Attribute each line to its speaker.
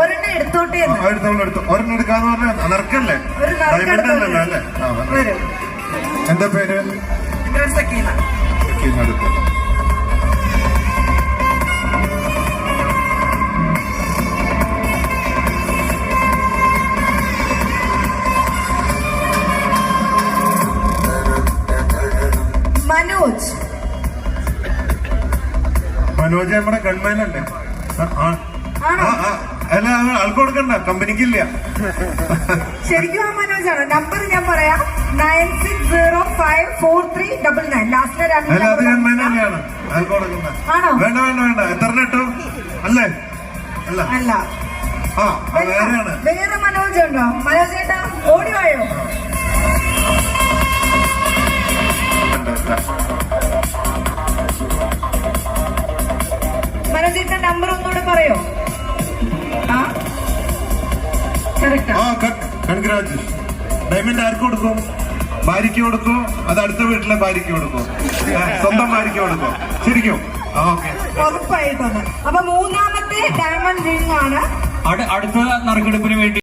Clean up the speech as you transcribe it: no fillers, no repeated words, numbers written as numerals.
Speaker 1: ഒരെണ്ണം എടുത്തോട്ടെ.
Speaker 2: ഒരെണ്ണം എടുക്കാന്ന് പറഞ്ഞാൽ നറുക്കല്ലേ, ഡയമണ്ട് അല്ലല്ലോ അല്ലേ? എന്താ പേര്?
Speaker 1: സക്കീന.
Speaker 2: എടുത്തു.
Speaker 1: മനോജ്.
Speaker 2: മനോജ് നമ്മുടെ ഗൺമാനല്ലേ? അല്ല, ആൾക്ക് കൊടുക്കണ്ട, കമ്പനിക്കില്ല.
Speaker 1: ശരിക്കും ആ മനോജാണ്. നമ്പർ ഞാൻ പറയാം, 96054399. ലാസ്റ്റ്
Speaker 2: അല്ല, അത് ഗൺമാൻ തന്നെയാണ്. ആൾക്ക് കൊടുക്കണ്ട. വേണ്ട വേണ്ട വേണ്ട. എത്ര ഇട്ടു? അല്ലേ? അല്ല
Speaker 1: അല്ല,
Speaker 2: വേറെയാണ്.
Speaker 1: വേറെ മനോജ് ഉണ്ടോ? മനോജ് ചേട്ടാ ഓടിവായോ? മനോജ് ചേട്ടാ നമ്പർ ഒന്നുകൂടെ പറയോ?
Speaker 2: കൺഗ്രാജുലേഷൻ. ഡയമണ്ട് ആർക്ക് കൊടുക്കും? ഭാര്യയ്ക്ക് കൊടുക്കോ? അത് അടുത്ത വീട്ടിലെ ഭാര്യയ്ക്ക് കൊടുക്കോ? സ്വന്തം ഭാര്യയ്ക്ക് കൊടുക്കോ? ശരിക്കും?
Speaker 1: ഉറപ്പായിട്ടുണ്ട്. അപ്പൊ മൂന്നാമത്തെ ഡയമണ്ട് റിംഗ് ആണ്.
Speaker 3: അടുത്ത നറുക്കെടുപ്പിന് വേണ്ടി